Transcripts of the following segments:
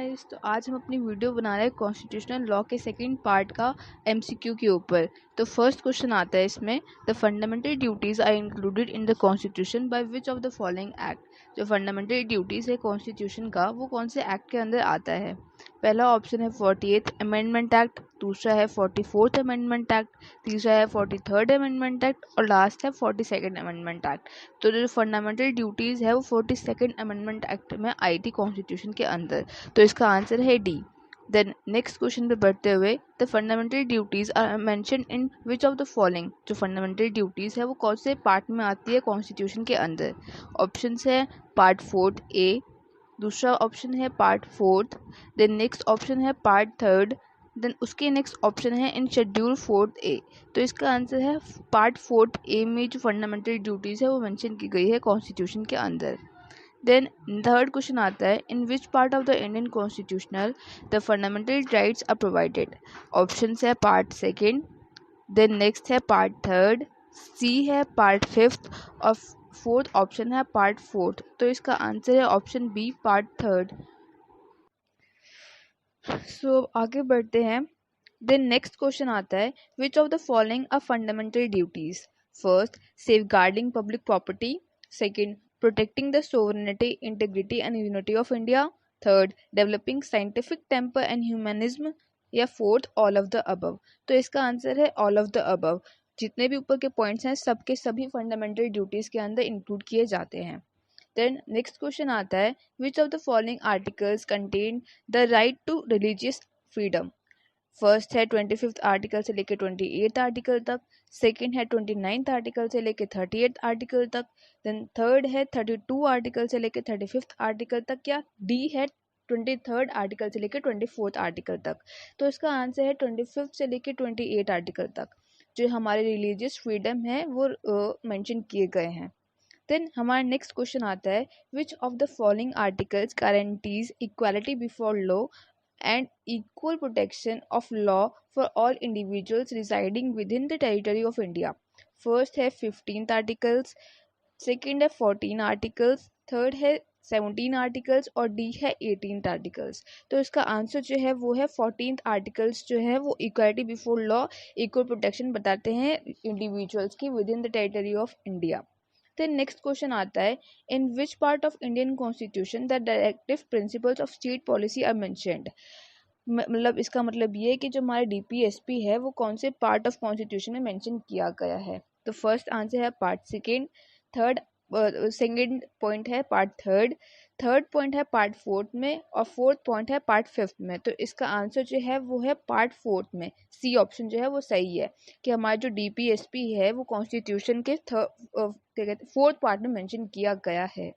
Guys, तो आज हम अपनी वीडियो बना रहे हैं कॉन्स्टिट्यूशनल लॉ के सेकंड पार्ट का एमसीक्यू के ऊपर। तो फर्स्ट क्वेश्चन आता है इसमें, the fundamental duties are included in the constitution by which of the following act. जो फंडामेंटल ड्यूटीज है कॉन्स्टिट्यूशन का, वो कौन से एक्ट के अंदर आता है। पहला ऑप्शन है 48th अमेंडमेंट एक्ट, दूसरा है 44th अमेंडमेंट एक्ट, तीसरा है 43rd अमेंडमेंट एक्ट और लास्ट है 42nd अमेंडमेंट एक्ट। तो जो फंडामेंटल ड्यूटीज़ है वो 42nd अमेंडमेंट एक्ट में आई थी कॉन्स्टिट्यूशन के अंदर। तो इसका आंसर है डी। देन नेक्स्ट क्वेश्चन पे बढ़ते हुए, the fundamental duties are mention in which of the following. जो फंडामेंटल ड्यूटीज़ है वो कौन से पार्ट में आती है कॉन्स्टिट्यूशन के अंदर। ऑप्शन है पार्ट 4 ए, दूसरा ऑप्शन है पार्ट 4, देन नेक्स्ट ऑप्शन है पार्ट 3, देन उसके नेक्स्ट ऑप्शन है इन शेड्यूल 4 ए। तो इसका आंसर है पार्ट 4 ए में जो फंडामेंटल ड्यूटीज़ है वो मेंशन की गई है कॉन्स्टिट्यूशन के अंदर। देन थर्ड क्वेश्चन आता है, in which part of the Indian constitutional the fundamental rights are provided. Option है पार्ट 2, देन नेक्स्ट है पार्ट 3, सी है पार्ट 5 और फोर्थ ऑप्शन है पार्ट 4। तो इसका आंसर है ऑप्शन बी पार्ट 3। सो आगे बढ़ते हैं। देन नेक्स्ट क्वेश्चन आता है, which of the following are fundamental duties. First, safeguarding public property. Second, protecting the sovereignty, integrity and unity of India. Third, developing scientific temper and humanism. या fourth, all of the above. तो इसका answer है all of the above. जितने भी ऊपर के points हैं सबके सभी फंडामेंटल ड्यूटीज के अंदर इंक्लूड किए जाते हैं। देन नेक्स्ट क्वेश्चन आता है, which of the following articles contain the right to religious freedom. First है 25th आर्टिकल से लेकर 28th आर्टिकल तक, सेकंड है 29th आर्टिकल से लेकर 38th आर्टिकल तक, देन थर्ड है 32 आर्टिकल से लेकर 35th आर्टिकल तक, या डी है 23rd आर्टिकल से लेकर 24th आर्टिकल तक। तो इसका आंसर है 25th से लेकर 28 आर्टिकल तक जो हमारे रिलीजियस फ्रीडम है वो मेंशन किए गए हैं। देन हमारा नेक्स्ट क्वेश्चन आता है, which of the following articles guarantees equality before law and equal protection of law for all individuals residing within the territory of India. First है 15th articles, second है 14 articles, third है 17 articles और D है 18th articles। तो इसका answer जो है वो है 14th articles जो है वो equality before law, equal protection बताते हैं इंडिविजुअल्स की within the territory of India. Then next question आता है, in which part of Indian constitution the directive principles of state policy are mentioned. मतलब इसका मतलब ये है कि जो हमारा डीपीएसपी है वो कौन से पार्ट ऑफ कॉन्स्टिट्यूशन में मेंशन किया गया है। तो फर्स्ट आंसर है पार्ट 2, थर्ड सेकेंड पॉइंट है पार्ट 3, थर्ड पॉइंट है पार्ट 4 में और फोर्थ पॉइंट है पार्ट 5 में। तो इसका आंसर जो है वो है पार्ट 4 में, सी ऑप्शन जो है वो सही है कि हमारा जो डीपीएसपी है वो कॉन्स्टिट्यूशन के फोर्थ पार्ट में मेंशन किया गया है।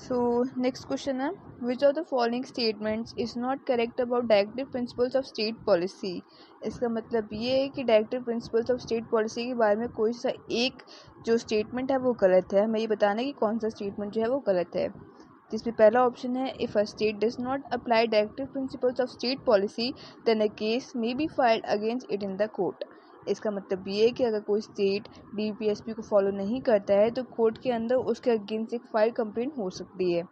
So next question है, which of the following statements is not correct about directive principles of state policy। इसका मतलब ये है कि directive principles of state policy के बारे में कोई सा एक जो स्टेटमेंट है वो गलत है। हमें ये बताना है कि कौन सा स्टेटमेंट जो है वो गलत है। जिसमें पहला ऑप्शन है, if a state does not apply directive principles of state policy then a case may be filed against it in the court. इसका मतलब ये है कि अगर कोई स्टेट डीपीएसपी को फॉलो नहीं करता है तो कोर्ट के अंदर उसके अगेंस्ट एक फाइल कंप्लेंट हो सकती है।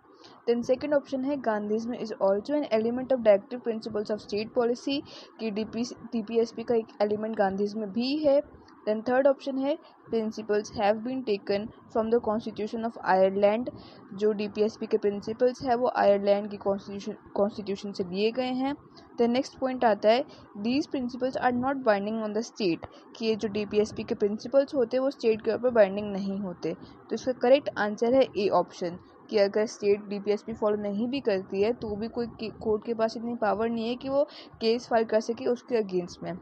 देन सेकंड ऑप्शन है, Gandhism is also an element of directive principles of state policy कि डीपीएसपी का एक एलिमेंट गांधीज्म भी है। देन थर्ड ऑप्शन है, principles have been taken from the constitution of Ireland. जो डीपीएसपी के प्रिंसिपल्स है वो आयरलैंड की कॉन्स्टिट्यूशन से लिए गए हैं। देन नेक्स्ट पॉइंट आता है, these principles are not binding on the state कि ये जो डीपीएसपी के प्रिंसिपल्स होते हैं वो स्टेट के ऊपर बाइंडिंग नहीं होते। तो इसका करेक्ट आंसर है ए ऑप्शन कि अगर स्टेट डीपीएसपी फॉलो नहीं भी करती है तो भी कोई कोर्ट के पास इतनी पावर नहीं है कि वो केस फाइल कर सके उसके अगेंस्ट में।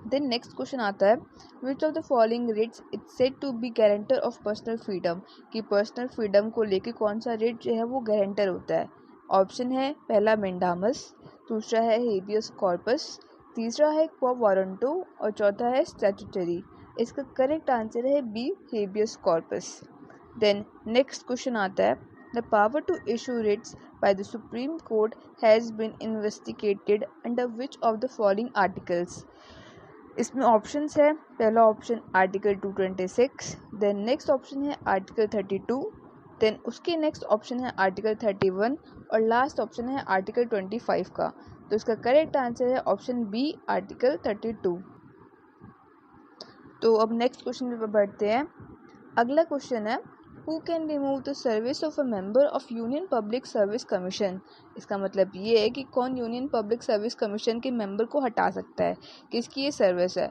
देन नेक्स्ट क्वेश्चन आता है, which of the following writs it's said to be guarantor of personal freedom कि पर्सनल फ्रीडम को लेके कौन सा रिट जो है वो गारंटर होता है। ऑप्शन है, पहला मेंडामस, दूसरा है हेबियस कॉर्पस, तीसरा है क्वा वारंटो और चौथा है स्टैट्यूटरी। इसका करेक्ट आंसर है B, habeas corpus. Then next question आता है, the power to issue writs by the supreme court has been investigated under which of the following articles. इसमें ऑप्शंस है, पहला option article 226, then next option है article 32, then उसके next option है article 31 और last option है article 25 का। तो इसका करेक्ट आंसर है ऑप्शन बी आर्टिकल 32। तो अब नेक्स्ट क्वेश्चन पे बढ़ते हैं। अगला क्वेश्चन है who can remove the service of a member of union public service commission. इसका मतलब ये है कि कौन यूनियन पब्लिक सर्विस कमीशन के मेंबर को हटा सकता है, किसकी ये सर्विस है।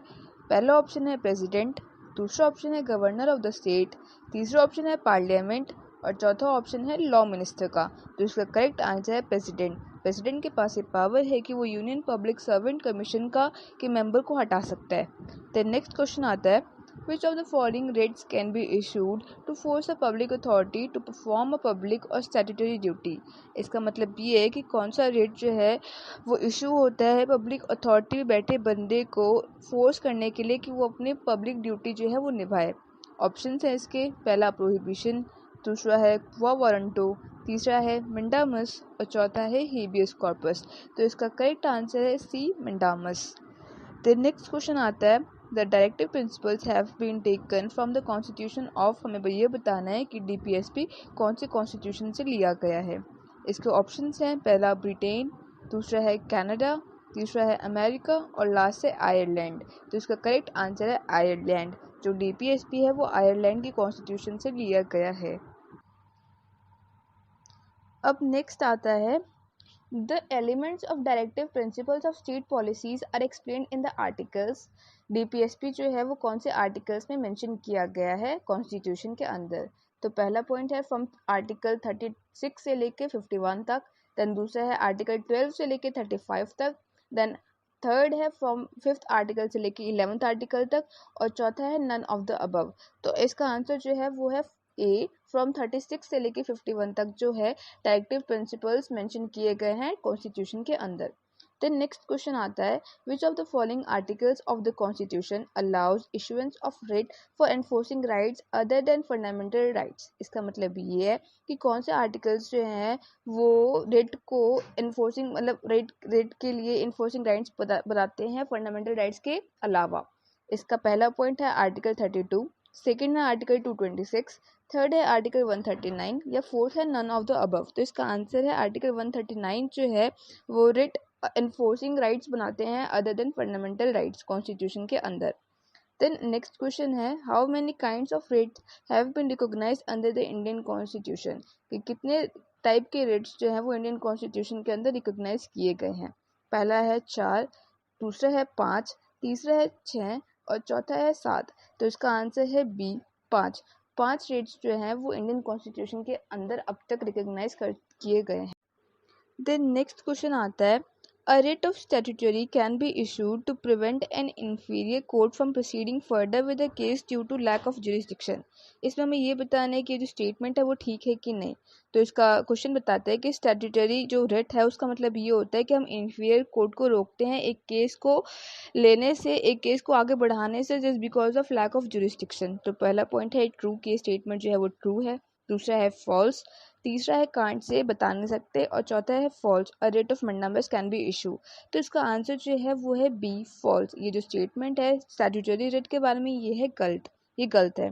पहला ऑप्शन है प्रेसिडेंट, दूसरा ऑप्शन है गवर्नर ऑफ द स्टेट, तीसरा ऑप्शन है पार्लियामेंट और चौथा ऑप्शन है लॉ मिनिस्टर का। तो इसका करेक्ट आंसर है प्रेसिडेंट। प्रेसिडेंट के पास ये पावर है कि वो यूनियन पब्लिक सर्वेंट कमीशन का के मेंबर को हटा सकता है। देन नेक्स्ट क्वेश्चन आता है Which of the following writs can be issued to force a public authority to perform a public or statutory duty। इसका मतलब ये है कि कौन सा रेट जो है वो इशू होता है पब्लिक अथॉरिटी में बैठे बंदे को फोर्स करने के लिए कि वो अपनी पब्लिक ड्यूटी जो है वो निभाए। ऑप्शन है इसके, पहला प्रोहिबिशन, दूसरा है क्वा वारंटो, तीसरा है मिंडामस और चौथा है हेबियस कॉर्पस। तो इसका करेक्ट आंसर है C mandamus. The next question आता है the directive principles have been taken from the constitution of. हमें ये बताना है कि डीपीएसपी कौन से कॉन्स्टिट्यूशन से लिया गया है। इसके ऑप्शंस हैं, पहला ब्रिटेन, दूसरा है कनाडा, तीसरा है अमेरिका और लास्ट है आयरलैंड। तो इसका करेक्ट आंसर है आयरलैंड। जो डीपीएसपी है वो आयरलैंड की कॉन्स्टिट्यूशन से लिया गया है। अब नेक्स्ट आता है The elements of directive principles of state policies are explained in the articles। DPSP जो है वो कौन से आर्टिकल्स में मेंशन किया गया है कॉन्स्टिट्यूशन के अंदर। तो पहला पॉइंट है फ्रॉम आर्टिकल 36 से लेके 51 तक, देन दूसरा है आर्टिकल 12 से लेके 35 तक, देन थर्ड है फ्रॉम 5th आर्टिकल से लेके 11th आर्टिकल तक और चौथा है नन ऑफ द अबव। तो इसका आंसर जो है वो है ए फ्रॉम 36 से लेके 51 तक जो है डायरेक्टिव प्रिंसिपल्स मेंशन किए गए हैं कॉन्स्टिट्यूशन के अंदर। देन नेक्स्ट क्वेश्चन आता है which of the following articles of the constitution allows issuance of writ for enforcing rights other than fundamental rights. इसका मतलब ये है कि कौन से आर्टिकल्स जो हैं वो रिट को एनफोर्सिंग मतलब रिट के लिए एनफोर्सिंग राइट्स बताते हैं फंडामेंटल राइट्स के अलावा। इसका पहला पॉइंट है आर्टिकल 32, सेकेंड है आर्टिकल 226, थर्ड है आर्टिकल 139 या फोर्थ है नन ऑफ द अबव। तो इसका आंसर है आर्टिकल 139 जो है वो रिट एनफोर्सिंग राइट्स बनाते हैं other than fundamental rights constitution के अंदर। देन नेक्स्ट क्वेश्चन है how many kinds of writs have been recognised under the Indian constitution. कि कितने टाइप के रिट्स जो हैं वो इंडियन कॉन्स्टिट्यूशन के अंदर रिकॉग्नाइज किए गए हैं। पहला है 4, दूसरा है 5, तीसरा है 6 और चौथा है 7। तो इसका आंसर है बी 5। 5 रेट्स जो हैं वो इंडियन कॉन्स्टिट्यूशन के अंदर अब तक रिकॉग्नाइज किए गए हैं। देन नेक्स्ट क्वेश्चन आता है A writ of statutory can be issued to prevent an inferior court from proceeding further with a case due to lack of jurisdiction। इसमें हमें ये बताना है कि जो स्टेटमेंट है वो ठीक है कि नहीं। तो इसका क्वेश्चन बताता है कि स्टैट्यूटरी जो रिट है उसका मतलब ये होता है कि हम इन्फीरियर कोर्ट को रोकते हैं एक केस को लेने से, एक केस को आगे बढ़ाने से just because of lack of jurisdiction. तो पहला पॉइंट है ट्रू की स्टेटमेंट जो है वो ट्रू है, दूसरा है फॉल्स, तीसरा है कांट से बता नहीं सकते और चौथा है false a writ of mandamus can be issue. तो इसका आंसर जो है वो है बी फॉल्स। ये जो स्टेटमेंट है स्टैट्यूटरी रेट के बारे में ये है गलत, ये गलत है।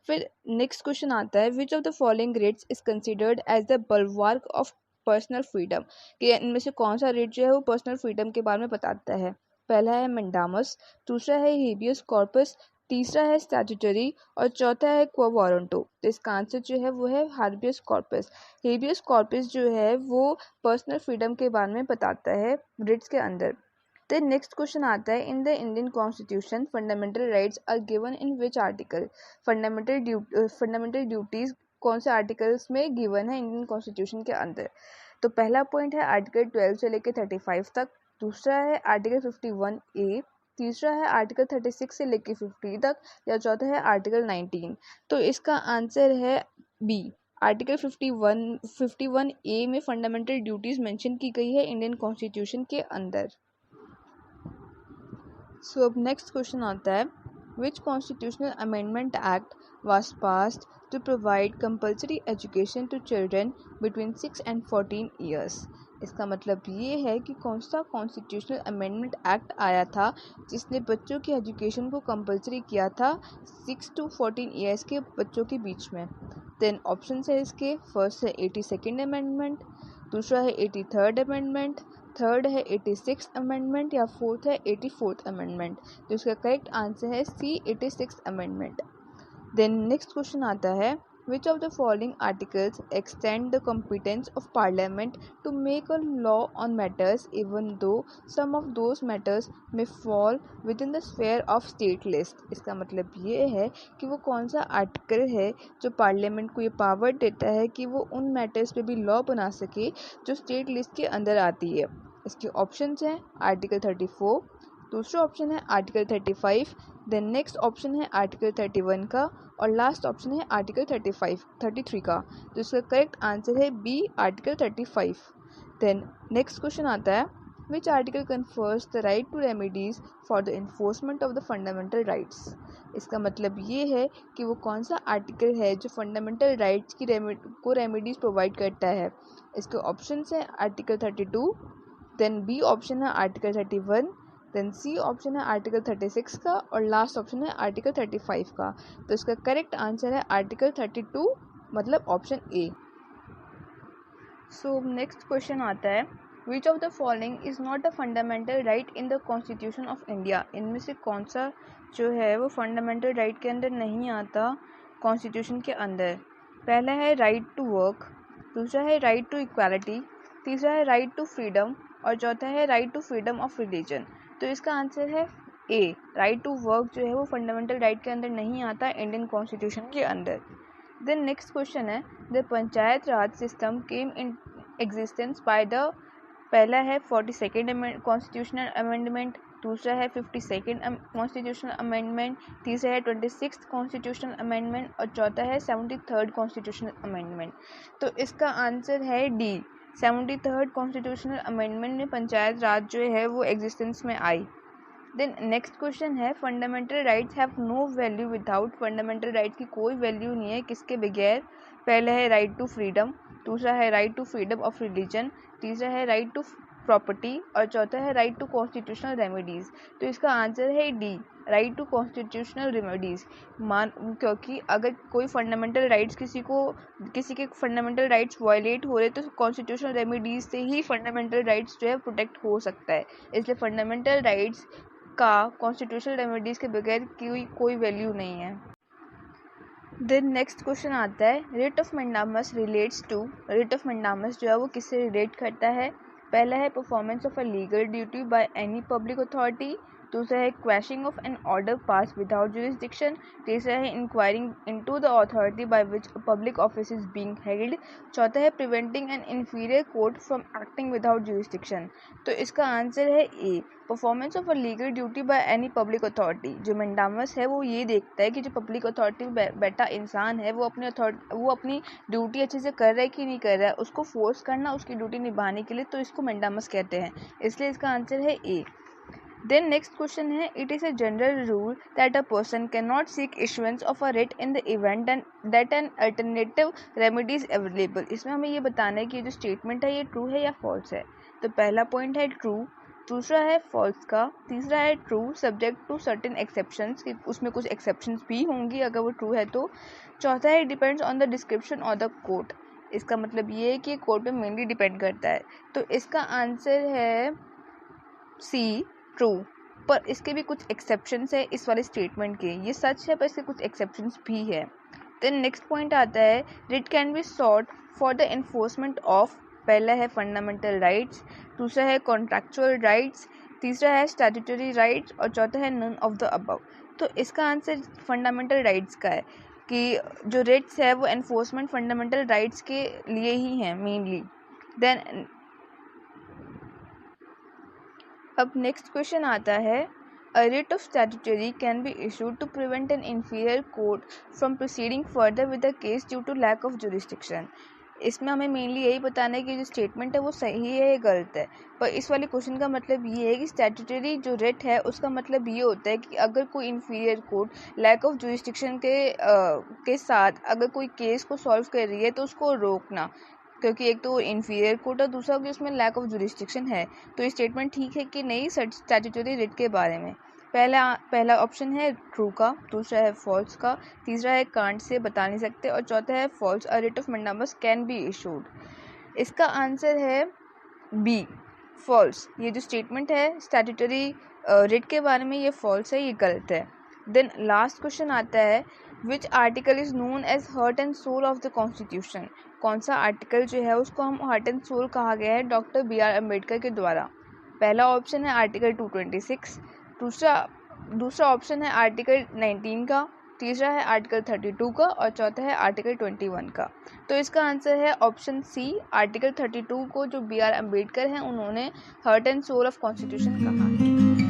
फिर नेक्स्ट क्वेश्चन आता है which of the following writs is considered as the bulwark of personal freedom. कि इनमें से कौन सा रेट जो है वो पर्सनल फ्रीडम के बारे में बताता है। पहला है मंडामस, दूसरा है हेबियस कॉर्पस, तीसरा है स्टैट्यूटरी और चौथा है क्वा वारंटो। तो इसका आंसर जो है वो है हार्बियस कॉर्पस। हेबियस कॉर्पस जो है वो पर्सनल फ्रीडम के बारे में बताता है रिट्स के अंदर। देन नेक्स्ट क्वेश्चन आता है in the Indian constitution fundamental rights are given in which article. Fundamental duties कौन से आर्टिकल्स में गिवन है इंडियन कॉन्स्टिट्यूशन के अंदर। तो पहला पॉइंट है आर्टिकल 12 से लेकर 35 तक, दूसरा है आर्टिकल 51A, तीसरा है आर्टिकल 36 से लेकर 50 तक या चौथा है आर्टिकल 19। तो इसका आंसर है बी आर्टिकल 51A में फंडामेंटल ड्यूटीज मेंशन की गई है इंडियन कॉन्स्टिट्यूशन के अंदर। सो अब नेक्स्ट क्वेश्चन आता है which constitutional amendment act was passed to provide compulsory education to children between 6 and 14 years। इसका मतलब ये है कि कौन सा कॉन्स्टिट्यूशनल अमेंडमेंट एक्ट आया था जिसने बच्चों की एजुकेशन को कंपलसरी किया था 6 to 14 ईयर्स के बच्चों के बीच में। देन ऑप्शन है इसके, फर्स्ट है 82nd अमेंडमेंट, दूसरा है 83rd अमेंडमेंट, थर्ड है 86th अमेंडमेंट या फोर्थ है 84th अमेंडमेंट। तो इसका करेक्ट आंसर है C, 86th amendment. Then next question आता है, which of the following articles extend the competence of parliament to make a law on matters even though some of those matters may fall within the sphere of state list। इसका मतलब ये है कि वो कौन सा आर्टिकल है जो पार्लियामेंट को ये पावर देता है कि वो उन मैटर्स पे भी लॉ बना सके जो स्टेट लिस्ट के अंदर आती है। इसके ऑप्शंस हैं आर्टिकल 34, दूसरा ऑप्शन है आर्टिकल 35, देन नेक्स्ट ऑप्शन है आर्टिकल 31 का और लास्ट ऑप्शन है आर्टिकल 33 का। तो इसका करेक्ट आंसर है B, article 35। Then next question आता है, which article confers the right to remedies for the enforcement of the fundamental rights. इसका मतलब ये है कि वो कौन सा आर्टिकल है जो फंडामेंटल राइट्स की रेमेडीज प्रोवाइड करता है। इसके ऑप्शन है आर्टिकल 32, देन बी ऑप्शन है आर्टिकल 31, देन सी ऑप्शन है आर्टिकल 36 का और लास्ट ऑप्शन है आर्टिकल 35 का। तो इसका करेक्ट आंसर है आर्टिकल 32, मतलब option A. So next question आता है, which of the following is not a fundamental right in the constitution of India. इनमें से कौन सा जो है वो फंडामेंटल राइट के अंदर नहीं आता कॉन्स्टिट्यूशन के अंदर। पहला है राइट टू वर्क, दूसरा है राइट टू इक्वालिटी, तीसरा है राइट टू फ्रीडम और चौथा है right to freedom of religion. तो इसका आंसर है ए, राइट टू वर्क जो है वो फंडामेंटल राइट के अंदर नहीं आता इंडियन कॉन्स्टिट्यूशन के अंदर। देन नेक्स्ट क्वेश्चन है, the panchayat Raj system came in existence by the, पहला है 42nd कॉन्स्टिट्यूशनल अमेंडमेंट, दूसरा है 52nd कॉन्स्टिट्यूशनल अमेंडमेंट, तीसरा है 26th कॉन्स्टिट्यूशनल अमेंडमेंट और चौथा है 73rd कॉन्स्टिट्यूशनल अमेंडमेंट। तो इसका आंसर है डी, 73rd कॉन्स्टिट्यूशनल अमेंडमेंट में पंचायत राज जो है वो एग्जिस्टेंस में आई। देन नेक्स्ट क्वेश्चन है, fundamental rights have no value without, fundamental rights की कोई वैल्यू नहीं है किसके बगैर। पहला है राइट टू फ्रीडम, दूसरा है right to freedom of religion, तीसरा है राइट टू प्रॉपर्टी और चौथा है राइट टू कॉन्स्टिट्यूशनल रेमेडीज़। तो इसका आंसर है D, right to constitutional remedies. क्योंकि अगर कोई फंडामेंटल राइट्स किसी के फंडामेंटल राइट्स वायलेट हो रहे तो कॉन्स्टिट्यूशनल रेमेडीज़ से ही फंडामेंटल राइट्स जो है प्रोटेक्ट हो सकता है। इसलिए फंडामेंटल राइट्स का कॉन्स्टिट्यूशनल रेमेडीज़ के बगैर कोई वैल्यू नहीं है। देन नेक्स्ट क्वेश्चन आता है, writ of mandamus relates to, writ of mandamus जो है वो किससे रिलेट करता है। पहला है performance of a legal duty by any public authority, दूसरा है quashing of an order pass without jurisdiction, तीसरा है inquiring into the authority by which a public office is being held, चौथा है preventing an inferior court from acting without jurisdiction. तो इसका answer है A, performance of a legal duty by any public authority. जो mandamus है वो ये देखता है कि जो पब्लिक अथॉरिटी में बैठा इंसान है वो अपनी ड्यूटी अच्छे से कर रहा है कि नहीं कर रहा है, उसको फोर्स करना उसकी ड्यूटी निभाने के लिए, तो इसको मैंडामस कहते हैं। इसलिए इसका आंसर है ए। देन नेक्स्ट क्वेश्चन है, it is a general rule that a person can not seek issuance of a writ in the event that an alternative remedy is available. इसमें हमें ये बताना है कि जो स्टेटमेंट है ये ट्रू है या फॉल्स है। तो पहला पॉइंट है ट्रू, दूसरा है फॉल्स का, तीसरा है true subject to certain exceptions, उसमें कुछ एक्सेप्शंस भी होंगी अगर वो ट्रू है तो, चौथा है डिपेंड्स ऑन द डिस्क्रिप्शन और द कोर्ट। इसका मतलब ये है कि कोर्ट पे मेनली डिपेंड करता है। तो इसका आंसर है सी, ट्रू, पर इसके भी कुछ एक्सेप्शंस है इस वाले स्टेटमेंट के। ये सच है पर इसके कुछ एक्सेप्शंस भी है। देन नेक्स्ट पॉइंट आता है, writ can be sought for the enforcement of, पहला है फंडामेंटल राइट्स, दूसरा है कॉन्ट्रैक्चुअल राइट्स, तीसरा है स्टैट्यूटरी राइट्स और चौथा है नन ऑफ द अबव। तो इसका आंसर फंडामेंटल राइट्स का है कि जो रिट्स है वो एनफोर्समेंट फंडामेंटल राइट्स के लिए ही हैं मेनली। देन अब नेक्स्ट क्वेश्चन आता है, a writ of statutory can be issued to prevent an inferior court from proceeding further with the case due to lack of jurisdiction. इसमें हमें मेनली यही बताना है कि जो स्टेटमेंट है वो सही है या गलत है। पर इस वाले क्वेश्चन का मतलब ये है कि स्टैट्यूटरी जो रिट है उसका मतलब ये होता है कि अगर कोई inferior court lack of jurisdiction के साथ अगर कोई केस को सॉल्व कर रही है तो उसको रोकना। क्योंकि एक तो इन्फीरियर कोर्ट और दूसरा कि उसमें लैक ऑफ जुरिस्डिक्शन है। तो ये स्टेटमेंट ठीक है कि नहीं स्टैट्यूटरी रिट के बारे में? पहला ऑप्शन है ट्रू का, दूसरा है फॉल्स का, तीसरा है कांट से बता नहीं सकते और चौथा है false, a writ of mandamus can be issued. इसका आंसर है बी, फॉल्स। ये जो स्टेटमेंट है स्टैट्यूटरी रिट के बारे में, ये फॉल्स है, ये गलत है। देन लास्ट क्वेश्चन आता है which article is known as heart and soul of the constitution. कौन सा आर्टिकल जो है उसको हम हार्ट एंड सोल कहा गया है डॉक्टर बी.आर. अम्बेडकर के द्वारा? पहला ऑप्शन है आर्टिकल 226, दूसरा ऑप्शन है आर्टिकल 19 का, तीसरा है आर्टिकल 32 का और चौथा है आर्टिकल 21 का। तो इसका आंसर है ऑप्शन सी, आर्टिकल 32 को जो बी.आर. अम्बेडकर हैं उन्होंने heart and soul of constitution कहा है।